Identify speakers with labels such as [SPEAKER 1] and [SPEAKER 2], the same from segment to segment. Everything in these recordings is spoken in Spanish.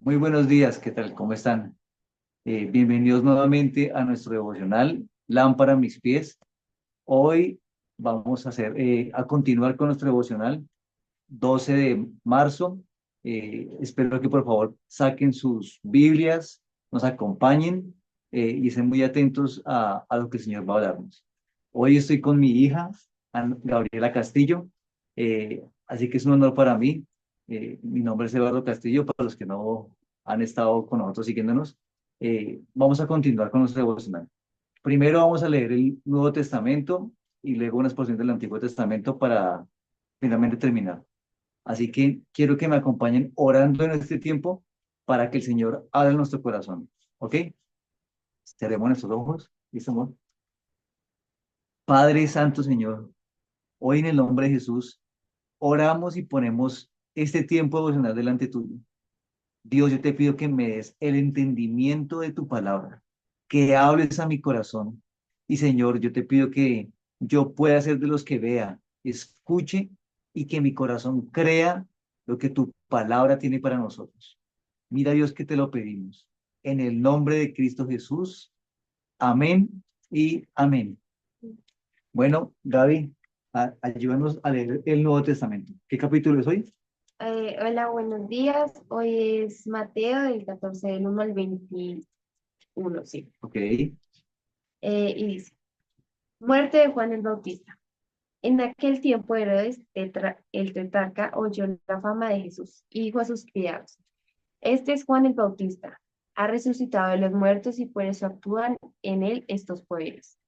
[SPEAKER 1] Muy buenos días, ¿qué tal? ¿Cómo están? Bienvenidos nuevamente a nuestro devocional Lámpara a mis pies. Hoy vamos a continuar con nuestro devocional 12 de marzo. Espero que por favor saquen sus Biblias, nos acompañen y estén muy atentos a lo que el Señor va a hablarnos. Hoy estoy con mi hija, Gabriela Castillo, así que es un honor para mí. Mi nombre es Eduardo Castillo, para los que no han estado con nosotros siguiéndonos. Vamos a continuar con nuestro devocional. Primero vamos a leer el Nuevo Testamento y luego unas porciones del Antiguo Testamento para finalmente terminar. Así que quiero que me acompañen orando en este tiempo para que el Señor hable en nuestro corazón. ¿Ok? Cerremos nuestros ojos. ¿Listo, amor? Padre Santo Señor, hoy en el nombre de Jesús, oramos y ponemos este tiempo devocional delante tuyo. Dios, yo te pido que me des el entendimiento de tu palabra, que hables a mi corazón. Y Señor, yo te pido que yo pueda ser de los que vea, escuche y que mi corazón crea lo que tu palabra tiene para nosotros. Mira, Dios, que te lo pedimos. En el nombre de Cristo Jesús. Amén y amén. Bueno, Gaby, ayúdanos a leer el Nuevo Testamento. ¿Qué capítulo es hoy?
[SPEAKER 2] Hola, buenos días. Hoy es Mateo del 14 del 1 al 21, sí.
[SPEAKER 1] Ok.
[SPEAKER 2] Y dice, muerte de Juan el Bautista. En aquel tiempo Herodes el tetrarca oyó la fama de Jesús y dijo a sus criados, este es Juan el Bautista, ha resucitado de los muertos y por eso actúan en él estos poderes.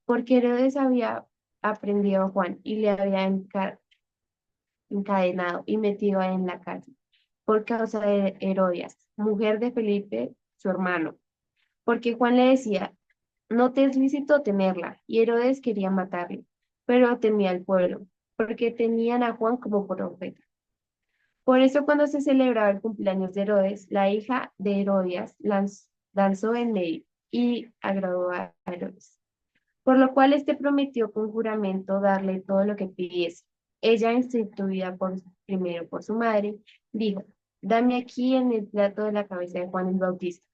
[SPEAKER 2] Porque Herodes había aprendido a Juan y le había encadenado y metido en la cárcel por causa de Herodias, mujer de Felipe, su hermano, porque Juan le decía, no te es lícito tenerla, y Herodes quería matarle, pero temía al pueblo, porque tenían a Juan como profeta. Por eso cuando se celebraba el cumpleaños de Herodes, la hija de Herodias danzó en medio y agradó a Herodes. Por lo cual éste prometió con juramento darle todo lo que pidiese. Ella, instituida primero por su madre, dijo, dame aquí en el plato de la cabeza de Juan el Bautista.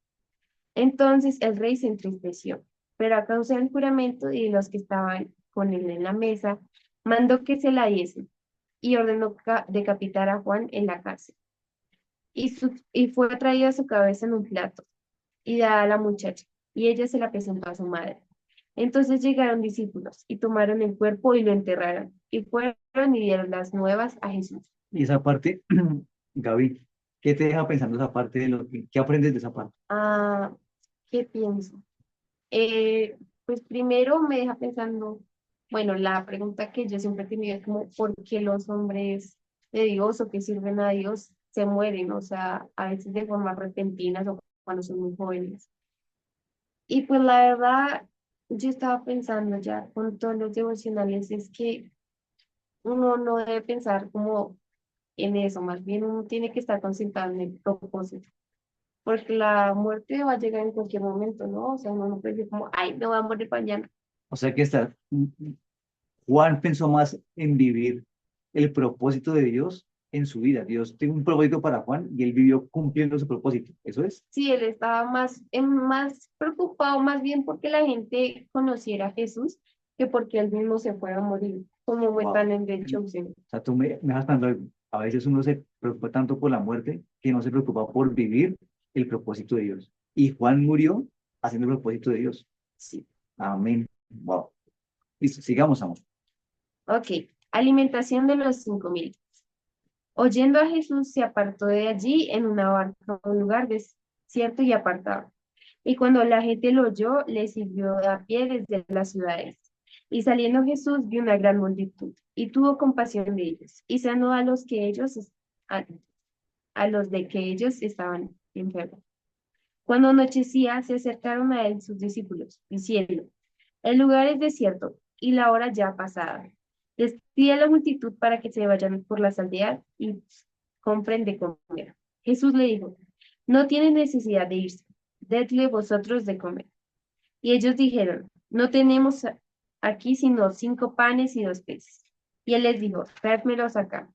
[SPEAKER 2] Entonces el rey se entristeció, pero a causa del juramento y de los que estaban con él en la mesa, mandó que se la diesen y ordenó decapitar a Juan en la cárcel. Y fue traída su cabeza en un plato y dada a la muchacha, y ella se la presentó a su madre. Entonces llegaron discípulos y tomaron el cuerpo y lo enterraron, y fueron y dieron las nuevas a Jesús.
[SPEAKER 1] Y esa parte, Gaby, ¿qué te deja pensando esa parte de qué aprendes de esa parte?
[SPEAKER 2] Ah, ¿qué pienso? Pues primero me deja pensando, bueno, la pregunta que yo siempre he tenido es como, ¿por qué los hombres de Dios o que sirven a Dios se mueren? O sea, a veces de forma repentina o cuando son muy jóvenes. Y pues la verdad, yo estaba pensando ya con todos los devocionales, es que uno no debe pensar como en eso, más bien uno tiene que estar concentrado en el propósito, porque la muerte va a llegar en cualquier momento, ¿no? O sea, uno no puede decir como, ay, me voy a morir mañana.
[SPEAKER 1] O sea que Juan pensó más en vivir el propósito de Dios en su vida. Dios tiene un propósito para Juan y él vivió cumpliendo su propósito. ¿Eso es?
[SPEAKER 2] Sí, él estaba más preocupado más bien porque la gente conociera a Jesús que porque él mismo se fuera a morir, como
[SPEAKER 1] Wow.
[SPEAKER 2] muestran en The
[SPEAKER 1] O
[SPEAKER 2] Chosen.
[SPEAKER 1] sea, tú me dejas pensando algo. A veces uno se preocupa tanto por la muerte que no se preocupa por vivir el propósito de Dios. Y Juan murió haciendo el propósito de Dios.
[SPEAKER 2] Sí.
[SPEAKER 1] Amén. Wow. Listo, sigamos, amor.
[SPEAKER 2] Ok, alimentación de los 5.000. Oyendo a Jesús, se apartó de allí en una barca a un lugar desierto y apartado. Y cuando la gente lo oyó, le sirvió a pie desde las ciudades. Y saliendo Jesús vio una gran multitud y tuvo compasión de ellos y sanó a los a, a los de que ellos estaban enfermos. Cuando anochecía, se acercaron a él sus discípulos, diciendo, el lugar es desierto y la hora ya pasada. Despide a la multitud para que se vayan por las aldeas y compren de comer. Jesús le dijo, no tienen necesidad de irse, dedle vosotros de comer. Y ellos dijeron, no tenemos aquí sino 5 panes y 2 peces. Y él les dijo, tráedmelos acá.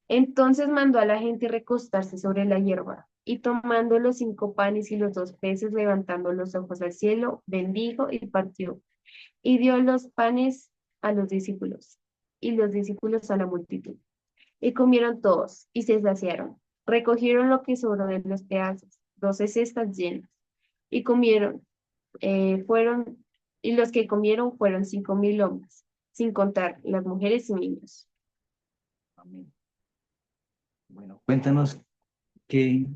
[SPEAKER 2] Entonces mandó a la gente recostarse sobre la hierba Y tomando los 5 panes y los 2 peces, levantando los ojos al cielo, bendijo y partió. Y dio los panes a los discípulos, y los discípulos a la multitud. Y comieron todos, y se saciaron. Recogieron lo que sobró de los pedazos, 12 cestas llenas. Y comieron, fueron, y los que comieron fueron 5.000 hombres, sin contar las mujeres y niños.
[SPEAKER 1] Amén. Bueno, cuéntanos qué,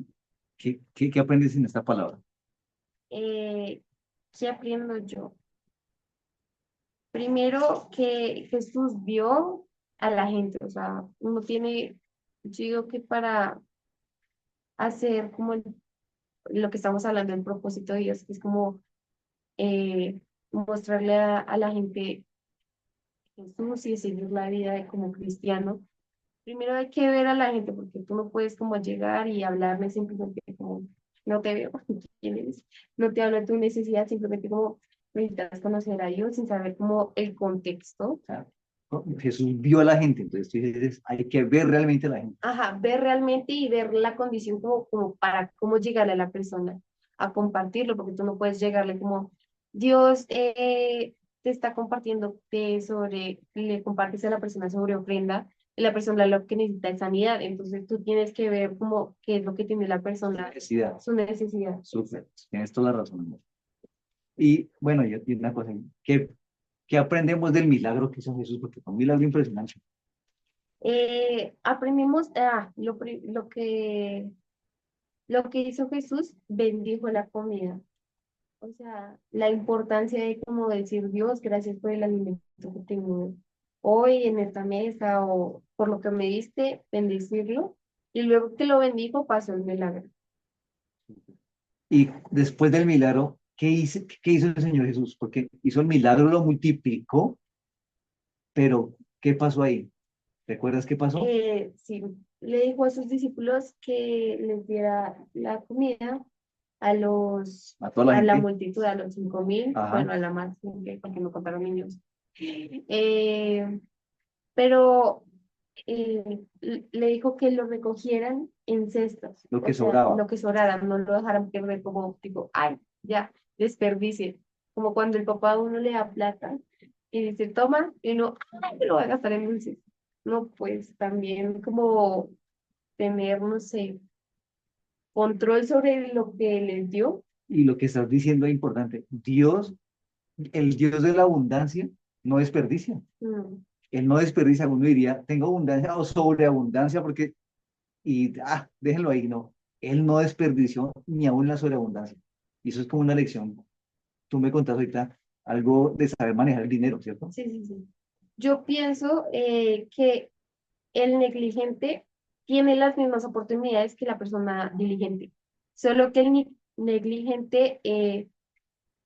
[SPEAKER 1] qué aprendes en esta palabra.
[SPEAKER 2] Eh, ¿Qué aprendo yo? Primero que Jesús vio a la gente, o sea, uno tiene, yo digo que para hacer como lo que estamos hablando, el propósito de Dios, que es como mostrarle a la gente Jesús y seguir la vida de como cristiano. Primero hay que ver a la gente, porque tú no puedes como llegar y hablarle simplemente como, no te veo, ¿quién eres? No te hablo de tu necesidad, simplemente como necesitas conocer a Dios sin saber como el contexto.
[SPEAKER 1] Sea, Jesús vio a la gente, entonces tú dices, hay que ver realmente a la gente.
[SPEAKER 2] Ajá, ver realmente y ver la condición como para cómo llegarle a la persona a compartirlo, porque tú no puedes llegarle como, Dios te está compartiendo que sobre, le compartes a la persona sobre ofrenda, y la persona lo que necesita es sanidad, entonces tú tienes que ver como qué es lo que tiene la persona,
[SPEAKER 1] Necesidad.
[SPEAKER 2] su necesidad.
[SPEAKER 1] Súper, tienes toda la razón, amor. Y bueno, y una cosa, ¿qué aprendemos del milagro que hizo Jesús? Porque fue un milagro impresionante.
[SPEAKER 2] Aprendimos, lo que hizo Jesús, bendijo la comida. O sea, la importancia de como decir, Dios, gracias por el alimento que tengo hoy en esta mesa o por lo que me diste, bendecirlo. Y luego que lo bendijo, pasó el milagro.
[SPEAKER 1] Y después del milagro, qué hizo el Señor Jesús? Porque hizo el milagro, lo multiplicó, pero ¿qué pasó ahí? ¿Recuerdas qué pasó?
[SPEAKER 2] Sí, le dijo a sus discípulos que les diera la comida
[SPEAKER 1] A toda la
[SPEAKER 2] a la
[SPEAKER 1] gente.
[SPEAKER 2] multitud, a los 5.000,
[SPEAKER 1] Ajá.
[SPEAKER 2] bueno, a la más, porque no contaron niños. Eh, pero le dijo que lo recogieran en cestas,
[SPEAKER 1] Lo
[SPEAKER 2] o
[SPEAKER 1] que
[SPEAKER 2] sea,
[SPEAKER 1] sobraba.
[SPEAKER 2] lo que sobrara, no lo dejaran perder como tipo, ay, ya, desperdicie, como cuando el papá a uno le da plata y dice, toma, y uno, ay, me lo voy a gastar en dulces. No, pues también como tener, no sé, control sobre lo que les dio.
[SPEAKER 1] Y lo que estás diciendo es importante. Dios, el Dios de la abundancia, no desperdicia.
[SPEAKER 2] Mm,
[SPEAKER 1] Él no desperdicia. Uno diría, tengo abundancia o sobreabundancia porque, déjenlo ahí. No, Él no desperdició ni aún la sobreabundancia. Y eso es como una lección. Tú me contaste ahorita algo de saber manejar el dinero, ¿cierto?
[SPEAKER 2] sí, sí, sí. Yo pienso que el negligente tiene las mismas oportunidades que la persona diligente, solo que el negligente,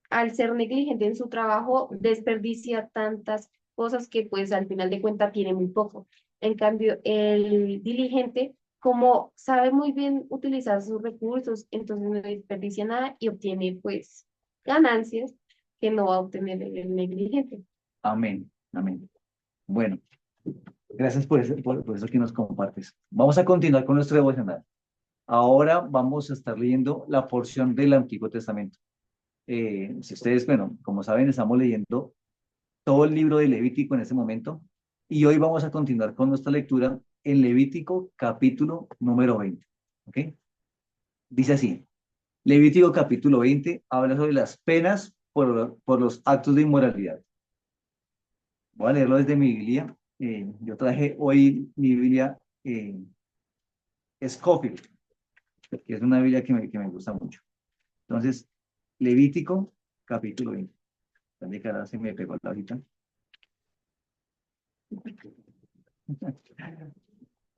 [SPEAKER 2] al ser negligente en su trabajo, desperdicia tantas cosas que pues al final de cuentas tiene muy poco. En cambio, el diligente, como sabe muy bien utilizar sus recursos, entonces no desperdicia nada y obtiene pues ganancias que no va a obtener el negligente.
[SPEAKER 1] Amén. Amén. Bueno, gracias por eso que nos compartes. Vamos a continuar con nuestro devocional. Ahora vamos a estar leyendo la porción del Antiguo Testamento. Si ustedes, bueno, como saben, estamos leyendo todo el libro de Levítico en este momento y hoy vamos a continuar con nuestra lectura en Levítico capítulo número 20. ¿Ok? Dice así, Levítico capítulo 20 habla sobre las penas por los actos de inmoralidad. Voy a leerlo desde mi Biblia. Yo traje hoy mi Biblia Scofield, que es una Biblia que me gusta mucho. Entonces, Levítico capítulo 20. ¿Dónde cara se me pegó la hojita?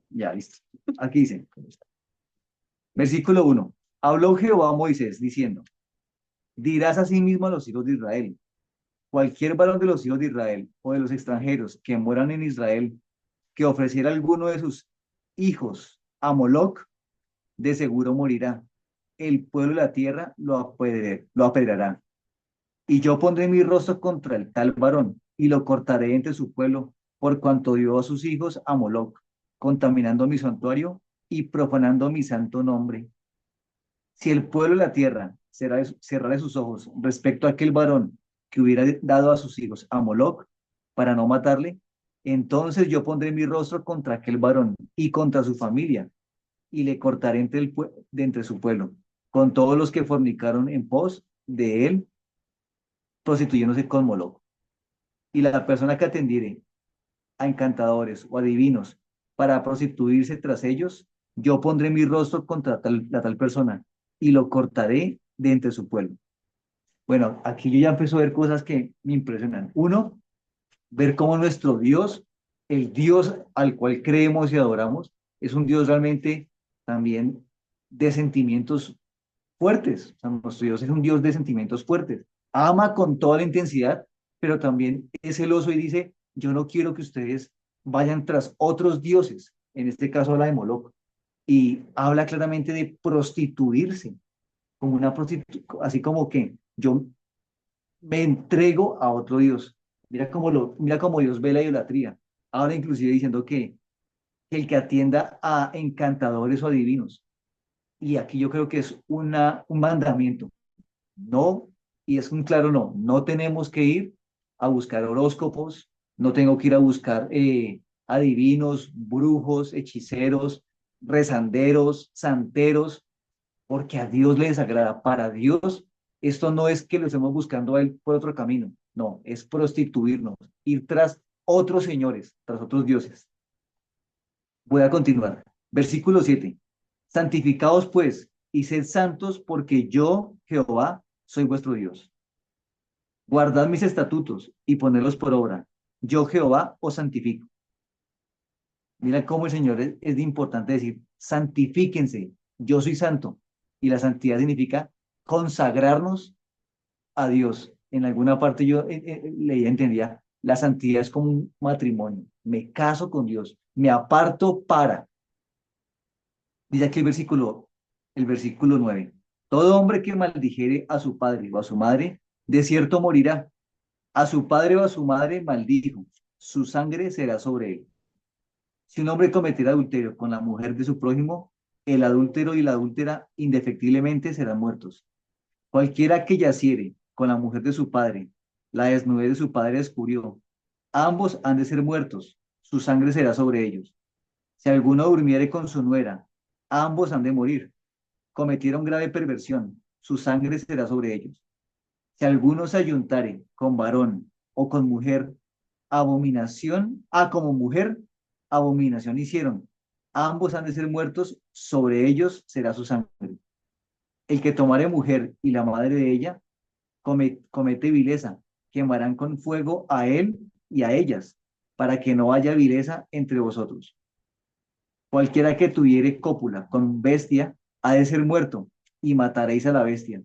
[SPEAKER 1] Ya, listo. Aquí dice, versículo 1. Habló Jehová a Moisés diciendo, dirás a sí mismo a los hijos de Israel, cualquier varón de los hijos de Israel o de los extranjeros que moran en Israel, que ofreciera alguno de sus hijos a Moloc, de seguro morirá. El pueblo de la tierra lo apedreará. Y yo pondré mi rostro contra el tal varón y lo cortaré entre su pueblo, por cuanto dio a sus hijos a Moloc, contaminando mi santuario y profanando mi santo nombre. Si el pueblo de la tierra cerrara sus ojos respecto a aquel varón que hubiera dado a sus hijos a Moloc para no matarle, entonces yo pondré mi rostro contra aquel varón y contra su familia, y le cortaré de entre su pueblo, con todos los que fornicaron en pos de él, prostituyéndose con Moloc. Y la persona que atendiere a encantadores o adivinos para prostituirse tras ellos, yo pondré mi rostro contra la tal persona y lo cortaré de entre su pueblo. Bueno, aquí yo ya empiezo a ver cosas que me impresionan. Uno, ver cómo nuestro Dios, el Dios al cual creemos y adoramos, es un Dios realmente también de sentimientos fuertes. O sea, nuestro Dios es un Dios de sentimientos fuertes. Ama con toda la intensidad, pero también es celoso y dice, yo no quiero que ustedes vayan tras otros dioses. En este caso habla de Moloch. Y habla claramente de prostituirse, como una prostituta, así como que yo me entrego a otro Dios. Mira cómo Dios ve la idolatría. Ahora inclusive diciendo que el que atienda a encantadores o adivinos. Y aquí yo creo que es un mandamiento. No, y es un claro no. No tenemos que ir a buscar horóscopos, no tengo que ir a buscar adivinos, brujos, hechiceros, rezanderos, santeros, porque a Dios le desagrada. Para Dios, esto no es que lo estemos buscando a Él por otro camino, no, es prostituirnos, ir tras otros señores, tras otros dioses. Voy a continuar. Versículo 7. Santificaos pues y sed santos porque yo, Jehová, soy vuestro Dios. Guardad mis estatutos y ponedlos por obra. Yo, Jehová, os santifico. Mira cómo el Señor es de importante decir, santifíquense, yo soy santo. Y la santidad significa consagrarnos a Dios. En alguna parte yo leía, entendía, la santidad es como un matrimonio. Me caso con Dios, me aparto para. Dice aquí el versículo 9. Todo hombre que maldijere a su padre o a su madre, de cierto morirá. A su padre o a su madre maldijo, su sangre será sobre él. Si un hombre cometiera adulterio con la mujer de su prójimo, el adúltero y la adúltera indefectiblemente serán muertos. Cualquiera que yaciere con la mujer de su padre, la desnudez de su padre descubrió. Ambos han de ser muertos, su sangre será sobre ellos. Si alguno durmiere con su nuera, ambos han de morir. Cometieron grave perversión, su sangre será sobre ellos. Si alguno se ayuntare con varón o con mujer, abominación, como mujer, abominación hicieron. Ambos han de ser muertos, sobre ellos será su sangre. El que tomare mujer y la madre de ella, comete vileza, quemarán con fuego a él y a ellas, para que no haya vileza entre vosotros. Cualquiera que tuviere cópula con bestia, ha de ser muerto, y mataréis a la bestia.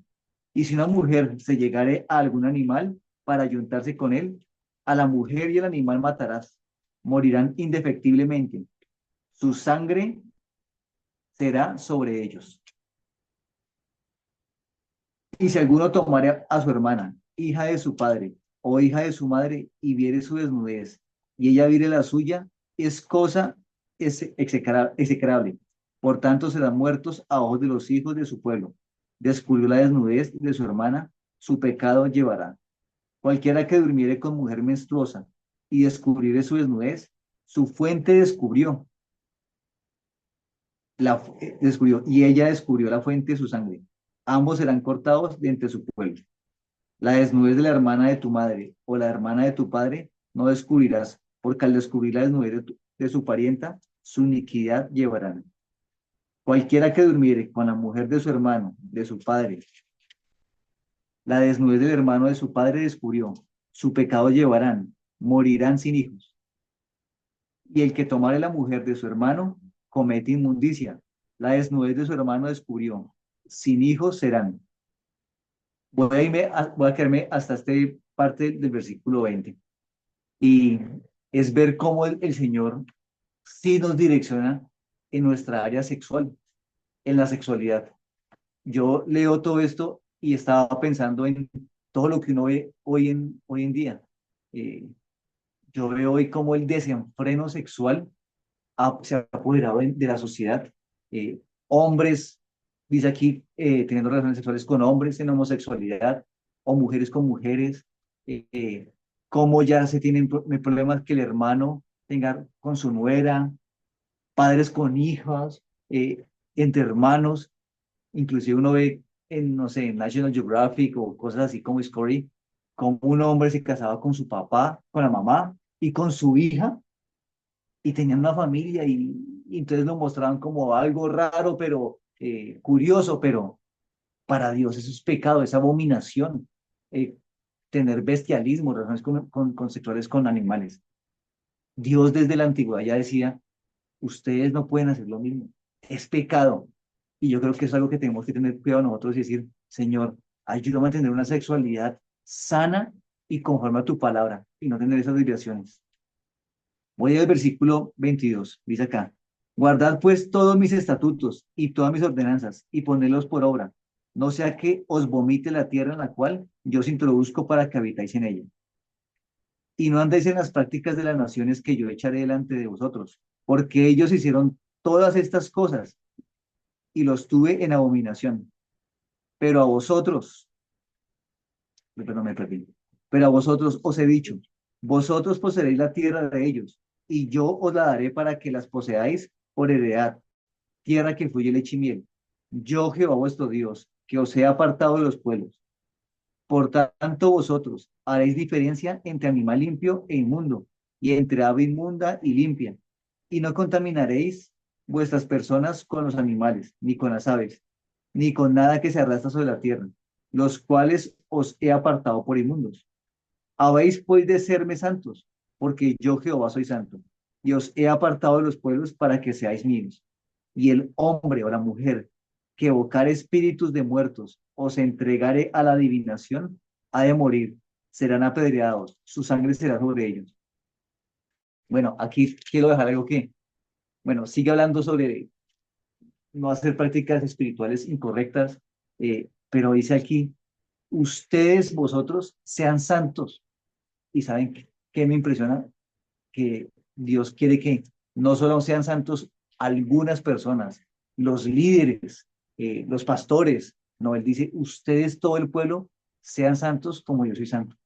[SPEAKER 1] Y si una mujer se llegare a algún animal para ayuntarse con él, a la mujer y el animal matarás. Morirán indefectiblemente. Su sangre será sobre ellos. Y si alguno tomare a su hermana, hija de su padre o hija de su madre, y viere su desnudez, y ella viere la suya, es cosa execrable. Por tanto, serán muertos a ojos de los hijos de su pueblo. Descubrió la desnudez de su hermana, su pecado llevará. Cualquiera que durmiere con mujer menstruosa y descubriere su desnudez, su fuente descubrió, y ella descubrió la fuente de su sangre. Ambos serán cortados de entre su pueblo. La desnudez de la hermana de tu madre o la hermana de tu padre no descubrirás, porque al descubrir la desnudez de su parienta, su iniquidad llevarán. Cualquiera que durmiere con la mujer de su hermano, de su padre, la desnudez del hermano de su padre descubrió, su pecado llevarán, morirán sin hijos. Y el que tomare la mujer de su hermano comete inmundicia. La desnudez de su hermano descubrió, sin hijos serán. Voy a quedarme hasta esta parte del versículo 20. Y es ver cómo el Señor sí nos direcciona en nuestra área sexual, en la sexualidad. Yo leo todo esto y estaba pensando en todo lo que uno ve hoy en día. Eh, yo veo hoy cómo el desenfreno sexual se ha apoderado de la sociedad. Hombres Dice aquí, teniendo relaciones sexuales con hombres en homosexualidad o mujeres con mujeres, cómo ya se tienen problemas que el hermano tenga con su nuera, padres con hijas, entre hermanos, inclusive uno ve en, no sé, en National Geographic o cosas así como Discovery, como un hombre se casaba con su papá, con la mamá y con su hija y tenían una familia y entonces lo mostraban como algo raro, pero curioso, pero para Dios eso es pecado, es abominación, tener bestialismo, relaciones con sexuales con animales. Dios desde la antigüedad ya decía, ustedes no pueden hacer lo mismo, es pecado. Y yo creo que es algo que tenemos que tener cuidado nosotros y decir, Señor, ayúdame a tener una sexualidad sana y conforme a tu palabra y no tener esas desviaciones. Voy al versículo 22, dice acá, guardad pues todos mis estatutos y todas mis ordenanzas y ponedlos por obra, no sea que os vomite la tierra en la cual yo os introduzco para que habitáis en ella. Y no andéis en las prácticas de las naciones que yo echaré delante de vosotros, porque ellos hicieron todas estas cosas y los tuve en abominación. Pero a vosotros, perdón, me perdí, pero a vosotros os he dicho, vosotros poseeréis la tierra de ellos, y yo os la daré para que las poseáis por heredad, tierra que fluye leche y miel. Yo, Jehová vuestro Dios, que os he apartado de los pueblos. Por tanto, vosotros haréis diferencia entre animal limpio e inmundo, y entre ave inmunda y limpia, y no contaminaréis vuestras personas con los animales, ni con las aves, ni con nada que se arrastra sobre la tierra, los cuales os he apartado por inmundos. Habéis pues de serme santos, porque yo Jehová soy santo, y os he apartado de los pueblos para que seáis míos. Y el hombre o la mujer que evocare espíritus de muertos o se entregare a la adivinación, ha de morir, serán apedreados, su sangre será sobre ellos. Bueno, aquí quiero dejar algo que, bueno, sigue hablando sobre no hacer prácticas espirituales incorrectas, pero dice aquí, ustedes, vosotros, sean santos. Y saben qué me impresiona, que Dios quiere que no solo sean santos algunas personas, los líderes, los pastores, no, Él dice, ustedes, todo el pueblo, sean santos como yo soy santo.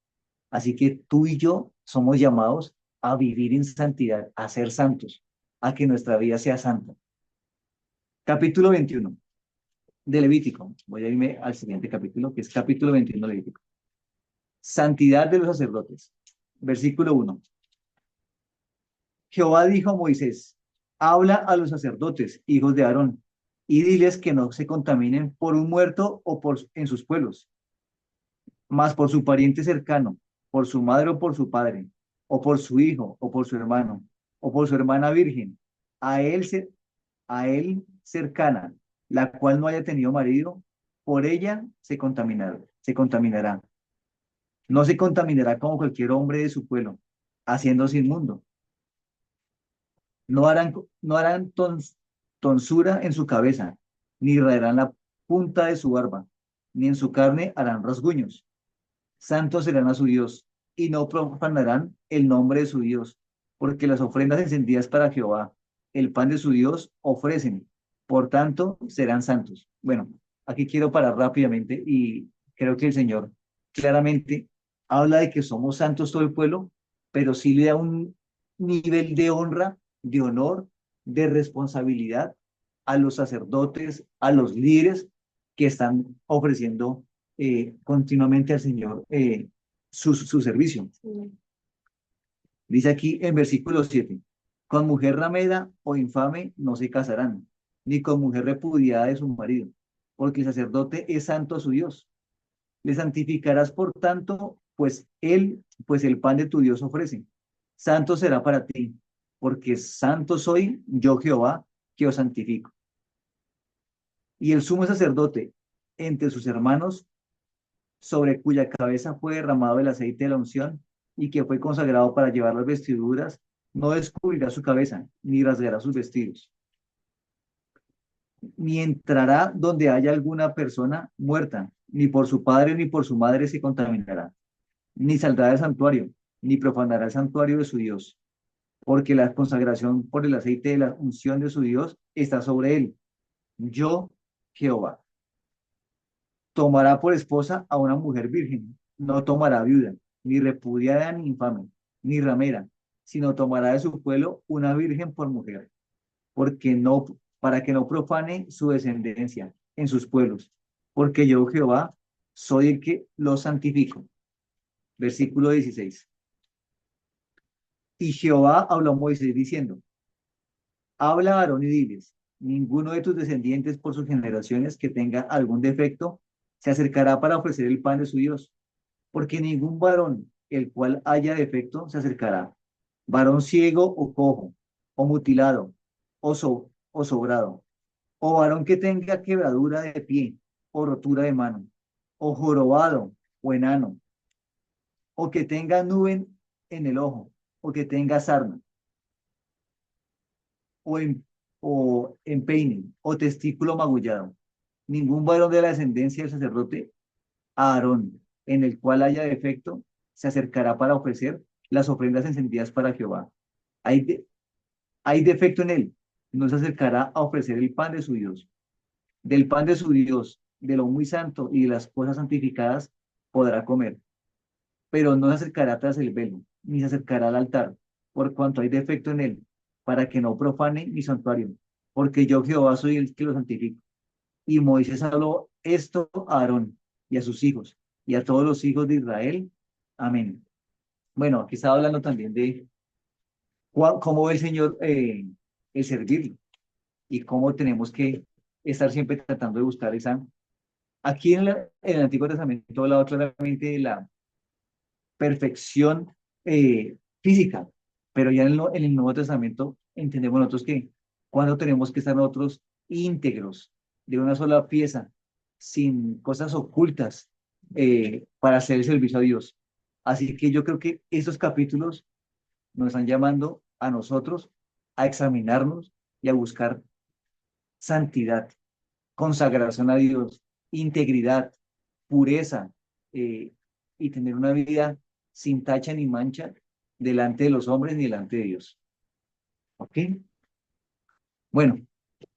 [SPEAKER 1] Así que tú y yo somos llamados a vivir en santidad, a ser santos, a que nuestra vida sea santa. Capítulo 21 de Levítico. Voy a irme al siguiente capítulo, que es capítulo 21 de Levítico. Santidad de los sacerdotes. Versículo 1. Jehová dijo a Moisés, habla a los sacerdotes, hijos de Aarón, y diles que no se contaminen por un muerto o en sus pueblos, mas por su pariente cercano, por su madre o por su padre, o por su hijo o por su hermano, o por su hermana virgen, a él, a él cercana, la cual no haya tenido marido, por ella se contaminará. No se contaminará como cualquier hombre de su pueblo, haciéndose inmundo. No harán tonsura en su cabeza, ni raerán la punta de su barba, ni en su carne harán rasguños. Santos serán a su Dios, y no profanarán el nombre de su Dios, porque las ofrendas encendidas para Jehová, el pan de su Dios, ofrecen. Por tanto, serán santos. Bueno, aquí quiero parar rápidamente y creo que el Señor claramente habla de que somos santos todo el pueblo, pero sí le da un nivel de honra, de honor, de responsabilidad a los sacerdotes, a los líderes que están ofreciendo continuamente al Señor su servicio.
[SPEAKER 2] Sí.
[SPEAKER 1] Dice aquí en versículo 7, con mujer ramera o infame no se casarán, ni con mujer repudiada de su marido, porque el sacerdote es santo a su Dios. Le santificarás por tanto, pues el pan de tu Dios ofrece. Santo será para ti, porque santo soy yo Jehová, que os santifico. Y el sumo sacerdote entre sus hermanos, sobre cuya cabeza fue derramado el aceite de la unción y que fue consagrado para llevar las vestiduras, no descubrirá su cabeza, ni rasgará sus vestidos, ni entrará donde haya alguna persona muerta, ni por su padre ni por su madre se contaminará, ni saldrá del santuario, ni profanará el santuario de su Dios, porque la consagración por el aceite de la unción de su Dios está sobre él. Yo, Jehová. Tomará por esposa a una mujer virgen, no tomará viuda, ni repudiada, ni infame, ni ramera, sino tomará de su pueblo una virgen por mujer, porque no, para que no profane su descendencia en sus pueblos, porque yo, Jehová, soy el que los santifico. Versículo 16. Y Jehová habló a Moisés diciendo, habla a Aarón y diles, ninguno de tus descendientes por sus generaciones que tenga algún defecto se acercará para ofrecer el pan de su Dios, porque ningún varón el cual haya defecto se acercará, varón ciego o cojo, o mutilado, o sobrado, o varón que tenga quebradura de pie, o rotura de mano, o jorobado, o enano, o que tenga nube en el ojo, o que tenga sarna, o, en, o empeine, o testículo magullado. Ningún varón de la descendencia del sacerdote Aarón, en el cual haya defecto, se acercará para ofrecer las ofrendas encendidas para Jehová. Hay, hay defecto en él, no se acercará a ofrecer el pan de su Dios. Del pan de su Dios, de lo muy santo y de las cosas santificadas podrá comer, pero no se acercará tras el velo, ni se acercará al altar, por cuanto hay defecto en él, para que no profane mi santuario, porque yo Jehová soy el que lo santifico. Y Moisés habló esto a Aarón y a sus hijos y a todos los hijos de Israel. Amén. Bueno, aquí estaba hablando también de cómo ve el Señor el servirlo y cómo tenemos que estar siempre tratando de buscar esa. Aquí en el Antiguo Testamento hablaba claramente de la perfección física, pero ya en el Nuevo Testamento entendemos nosotros que cuando tenemos que estar nosotros íntegros de una sola pieza, sin cosas ocultas, para hacer el servicio a Dios. Así que yo creo que estos capítulos nos están llamando a nosotros a examinarnos y a buscar santidad, consagración a Dios, integridad, pureza, eh, y tener una vida sin tacha ni mancha delante de los hombres ni delante de Dios. ¿Ok? Bueno,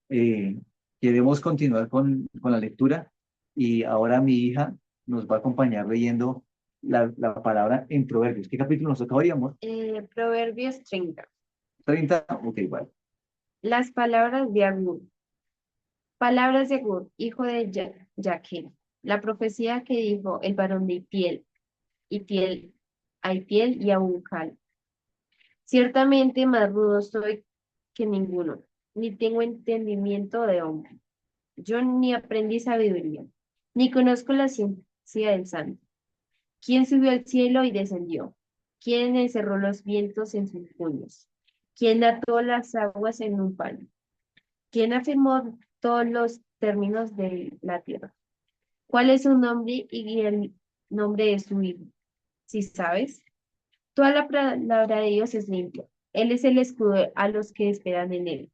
[SPEAKER 1] eh, queremos continuar con la lectura y ahora mi hija nos va a acompañar leyendo la palabra en Proverbios. ¿Qué capítulo nos acabaríamos?
[SPEAKER 2] Proverbios 30.
[SPEAKER 1] 30. Ok, vale.
[SPEAKER 2] Las palabras de Agur. Palabras de Agur, hijo de Jaquel. La profecía que dijo el varón de Itiel, a Itiel y a Uncal. Ciertamente más rudo soy que ninguno, ni tengo entendimiento de hombre. Yo ni aprendí sabiduría, ni conozco la ciencia del santo. ¿Quién subió al cielo y descendió? ¿Quién encerró los vientos en sus puños? ¿Quién ató las aguas en un palo? ¿Quién afirmó todos los términos de la tierra? ¿Cuál es su nombre y el nombre de su hijo? Si sabes, toda la palabra de Dios es limpia. Él es el escudo a los que esperan en él.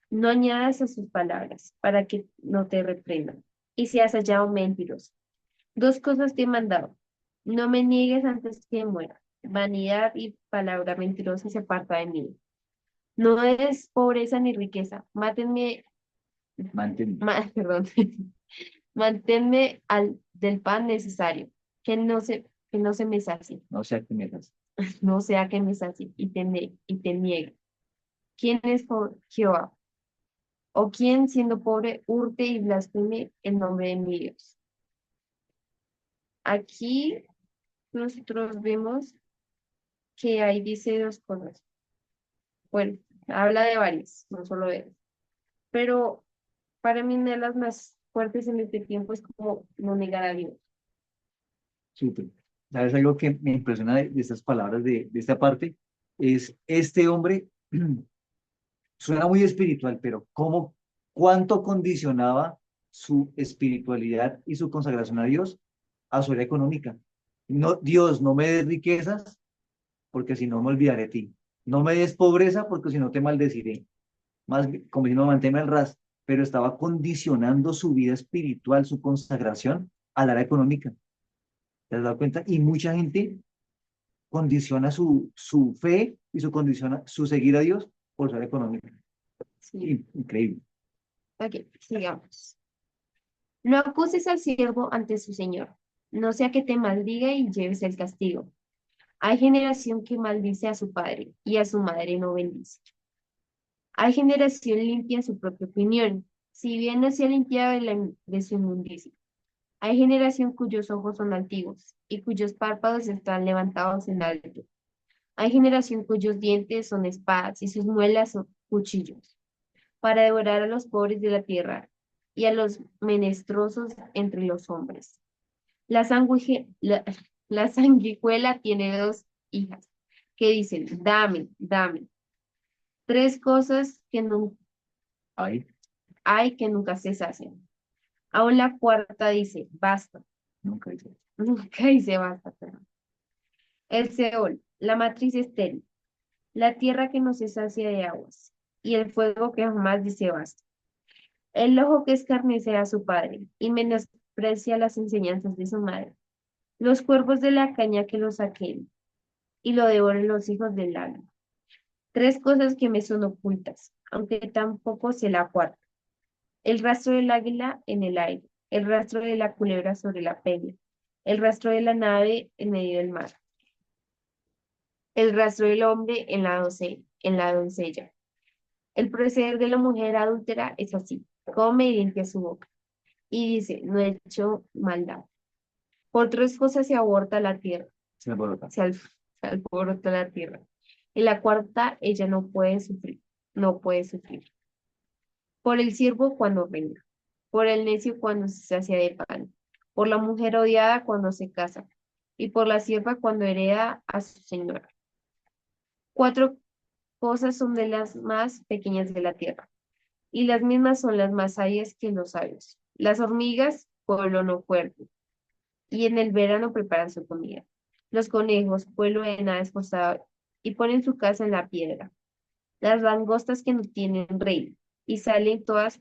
[SPEAKER 2] No añadas a sus palabras para que no te reprendan y seas hallado mentiroso. Dos cosas te he mandado. No me niegues antes que muera. Vanidad y palabra mentirosa se aparta de mí. No es pobreza ni riqueza. Mátenme,
[SPEAKER 1] Mantén,
[SPEAKER 2] perdón, manténme del pan necesario, que no se me sacie,
[SPEAKER 1] no sea que me das.
[SPEAKER 2] no sea que me sacie y te niegue. ¿Quién es por Jehová? ¿O quién siendo pobre hurte y blasfeme el nombre de mi Dios? Aquí nosotros vemos que ahí dice dos cosas. Bueno, habla de varias, no solo de dos. Pero para mí una de las más fuertes en este tiempo es como no negar a Dios.
[SPEAKER 1] Súper. ¿Sabes algo que me impresiona de estas palabras de esta parte? Es este hombre, suena muy espiritual, pero cuánto condicionaba su espiritualidad y su consagración a Dios a su era económica. No, Dios, no me des riquezas, porque si no me olvidaré de ti. No me des pobreza, porque si no te maldeciré. Como si no manténme al ras, pero estaba condicionando su vida espiritual, su consagración a la era económica. ¿Te has dado cuenta? Y mucha gente condiciona su fe y condiciona su seguir a Dios por su era económica.
[SPEAKER 2] Sí,
[SPEAKER 1] Increíble.
[SPEAKER 2] ok, sigamos. No acuses al siervo ante su señor, no sea que te maldiga y lleves el castigo. Hay generación que maldice a su padre y a su madre no bendice. Hay generación limpia en su propia opinión, si bien no se ha limpiado de su inmundicia. Hay generación cuyos ojos son altivos y cuyos párpados están levantados en alto. Hay generación cuyos dientes son espadas y sus muelas son cuchillos, para devorar a los pobres de la tierra y a los menesterosos entre los hombres. La, la sanguijuela tiene dos hijas que dicen, dame, dame. Tres cosas que no
[SPEAKER 1] Ahí,
[SPEAKER 2] hay que nunca se sacian. Aún la cuarta dice, basta.
[SPEAKER 1] nunca dice.
[SPEAKER 2] Nunca dice basta, perdón. El Seol, la matriz estéril, la tierra que no se sacia de aguas, y el fuego que jamás dice basta. El ojo que escarnece a su padre y menosprecia las enseñanzas de su madre. Los cuervos de la caña que lo saquen y lo devoren los hijos del lago. Tres cosas que me son ocultas, aunque tampoco sé la cuarta. El rastro del águila en el aire, el rastro de la culebra sobre la peña, el rastro de la nave en medio del mar, el rastro del hombre en la doncella. El proceder de la mujer adúltera es así, come y limpia su boca, y dice, no he hecho maldad. Por tres cosas se aborta la tierra,
[SPEAKER 1] Se alborota.
[SPEAKER 2] se alborota la tierra. Y la cuarta, ella no puede sufrir, no puede sufrir. Por el siervo cuando reina, por el necio cuando se sacia de pan, por la mujer odiada cuando se casa, y por la sierva cuando hereda a su señora. Cuatro cosas son de las más pequeñas de la tierra, y las mismas son las más sabias que los sabios. Las hormigas, pueblo no fuerte, y en el verano preparan su comida. Los conejos, pueblo de nada esforzado, y ponen su casa en la piedra. Las langostas que no tienen rey, y salen todas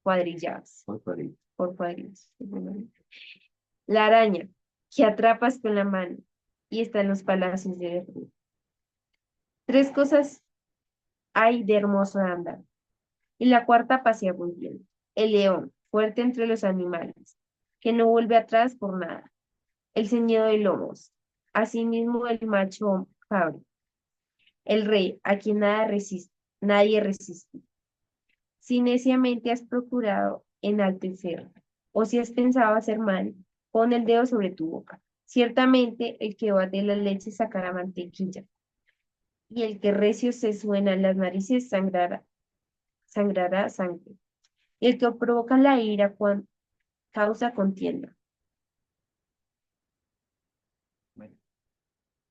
[SPEAKER 2] cuadrilladas,
[SPEAKER 1] Por ahí.
[SPEAKER 2] por cuadrillas. La araña, que atrapas con la mano, y está en los palacios de rey. Tres cosas hay de hermoso de andar, y la cuarta pasea muy bien. El león, fuerte entre los animales, que no vuelve atrás por nada. El ceñido de lomos, asimismo el macho cabrio, el rey, a quien nadie resiste. Si neciamente has procurado enaltecer, o si has pensado hacer mal, pon el dedo sobre tu boca. Ciertamente el que bate la leche sacará mantequilla, y el que recio se suena en las narices sangrará sangre. Y el que provoca la ira causa contienda.
[SPEAKER 1] Bueno,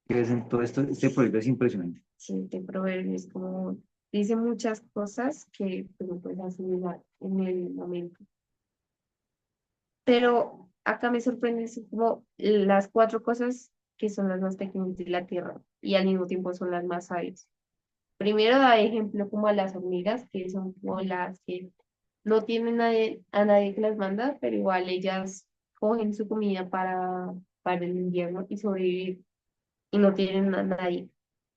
[SPEAKER 1] ¿qué ves en todo esto? Este proyecto es impresionante.
[SPEAKER 2] Sí, de proverbios, como dice muchas cosas que pues, no puedes asimilar en el momento. Pero acá me sorprende así como las cuatro cosas que son las más pequeñas de la tierra y al mismo tiempo son las más sabias. Primero da ejemplo como a las hormigas, que son como las que no tienen a nadie que las manda, pero igual ellas cogen su comida para el invierno y sobrevivir y no tienen a nadie.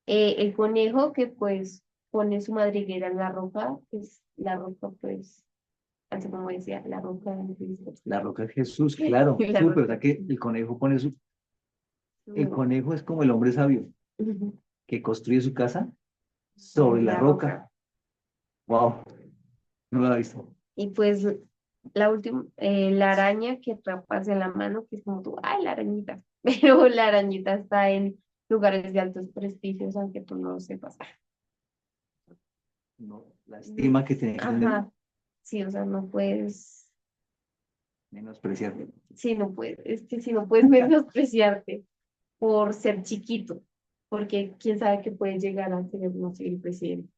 [SPEAKER 2] El conejo que pues pone su madriguera en la roca, pues la roca pues, así como decía, la roca de Cristo.
[SPEAKER 1] La roca es Jesús, claro,
[SPEAKER 2] La
[SPEAKER 1] súper,
[SPEAKER 2] roca.
[SPEAKER 1] ¿verdad que el conejo pone su... El
[SPEAKER 2] Bueno,
[SPEAKER 1] conejo es como el hombre sabio
[SPEAKER 2] ujú,
[SPEAKER 1] que construye su casa
[SPEAKER 2] sobre
[SPEAKER 1] sobre la
[SPEAKER 2] la roca.
[SPEAKER 1] roca. Wow, no lo había visto.
[SPEAKER 2] Y pues la última, la araña que atrapas en la mano, que es como tú, ay, la arañita. Pero la arañita está en lugares de altos prestigios, aunque tú no lo sepas.
[SPEAKER 1] No, la
[SPEAKER 2] Mm,
[SPEAKER 1] estima que tiene que tener,
[SPEAKER 2] ajá, sí, o sea, no puedes,
[SPEAKER 1] menospreciarlo.
[SPEAKER 2] sí, no puedes, es que si no puedes menospreciarte por ser chiquito, porque quién sabe que puedes llegar a ser, no sé, el presidente.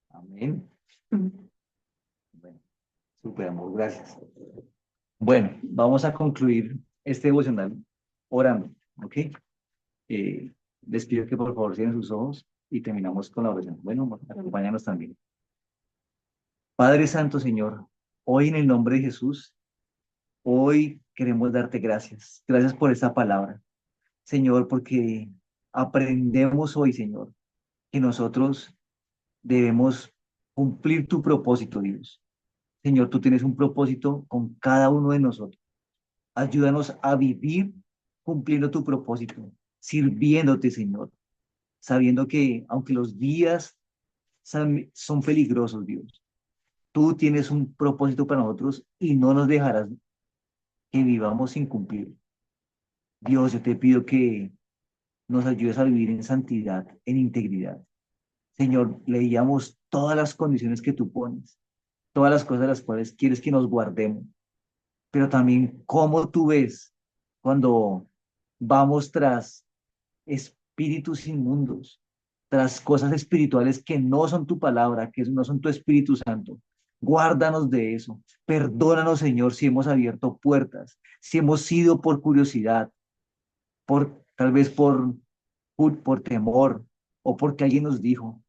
[SPEAKER 1] Amén.
[SPEAKER 2] Ujú.
[SPEAKER 1] Bueno, súper amor, gracias. Bueno, vamos a concluir este devocional orando, ¿ok? Les pido que por favor cierren sus ojos y terminamos con la oración. Bueno, amor, acompáñanos también. Padre Santo, Señor, hoy en el nombre de Jesús, hoy queremos darte gracias. Gracias por esta palabra, Señor, porque aprendemos hoy, Señor, que nosotros debemos cumplir tu propósito, Dios. Señor, tú tienes un propósito con cada uno de nosotros. Ayúdanos a vivir cumpliendo tu propósito, sirviéndote, Señor, sabiendo que aunque los días son peligrosos, Dios, tú tienes un propósito para nosotros y no nos dejarás que vivamos sin cumplir. Dios, yo te pido que nos ayudes a vivir en santidad, en integridad. Señor, leíamos todas las condiciones que tú pones, todas las cosas de las cuales quieres que nos guardemos, pero también cómo tú ves cuando vamos tras espíritus inmundos, tras cosas espirituales que no son tu palabra, que no son tu Espíritu Santo. Guárdanos de eso. Perdónanos, Señor, si hemos abierto puertas, si hemos sido por curiosidad, tal vez por temor o porque alguien nos dijo,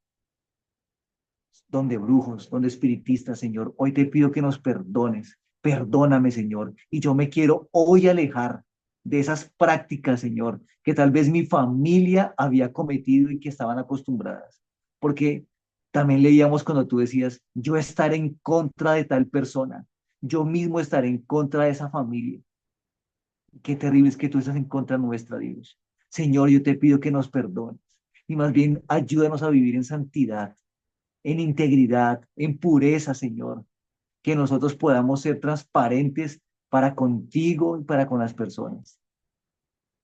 [SPEAKER 1] donde brujos, donde espiritistas, Señor. Hoy te pido que nos perdones. Perdóname, Señor. Y yo me quiero hoy alejar de esas prácticas, Señor, que tal vez mi familia había cometido y que estaban acostumbradas. Porque también leíamos cuando tú decías, yo estaré en contra de tal persona, yo mismo estaré en contra de esa familia. Qué terrible es que tú estás en contra nuestra, Dios. Señor, yo te pido que nos perdones y más bien ayúdanos a vivir en santidad, en integridad, en pureza, Señor, que nosotros podamos ser transparentes para contigo y para con las personas.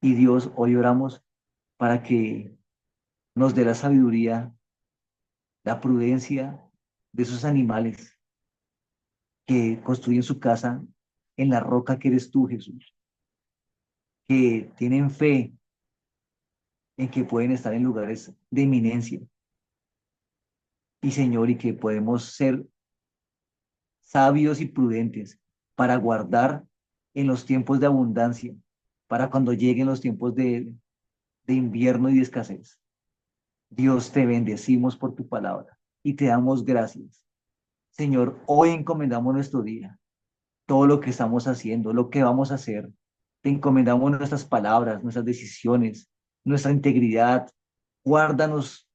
[SPEAKER 1] Y Dios, hoy oramos para que nos dé la sabiduría, la prudencia de esos animales que construyen su casa en la roca que eres tú, Jesús, que tienen fe en que pueden estar en lugares de eminencia. Y Señor, y que podemos ser sabios y prudentes para guardar en los tiempos de abundancia, para cuando lleguen los tiempos de invierno y de escasez. Dios, te bendecimos por tu palabra y te damos gracias. Señor, hoy encomendamos nuestro día, todo lo que estamos haciendo, lo que vamos a hacer. Te encomendamos nuestras palabras, nuestras decisiones, nuestra integridad. Guárdanos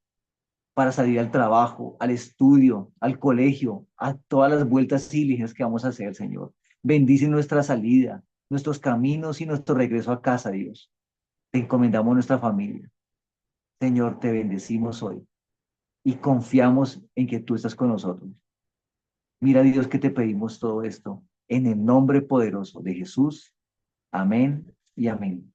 [SPEAKER 1] para salir al trabajo, al estudio, al colegio, a todas las vueltas cílicas que vamos a hacer, Señor. Bendice nuestra salida, nuestros caminos y nuestro regreso a casa, Dios. Te encomendamos nuestra familia. Señor, te bendecimos hoy y confiamos en que tú estás con nosotros. Mira, Dios, que te pedimos todo esto en el nombre poderoso de Jesús. Amén y amén.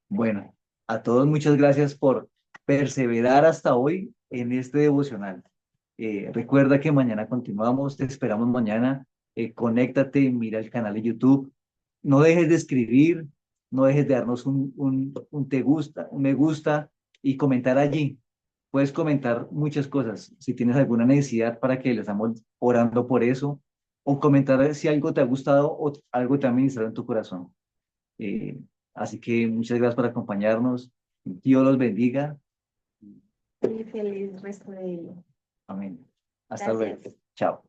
[SPEAKER 1] Bueno, a todos muchas gracias por perseverar hasta hoy en este devocional. Recuerda que mañana continuamos, te esperamos mañana. Conéctate, mira el canal de YouTube. No dejes de escribir, no dejes de darnos un te gusta, un me gusta y comentar allí. Puedes comentar muchas cosas. Si tienes alguna necesidad para que le estamos orando por eso, o comentar si algo te ha gustado o algo te ha ministrado en tu corazón. Eh, Así que muchas gracias por acompañarnos. Dios los bendiga.
[SPEAKER 2] Y feliz resto de día.
[SPEAKER 1] Amén. Hasta luego.
[SPEAKER 2] Gracias.
[SPEAKER 1] Chao.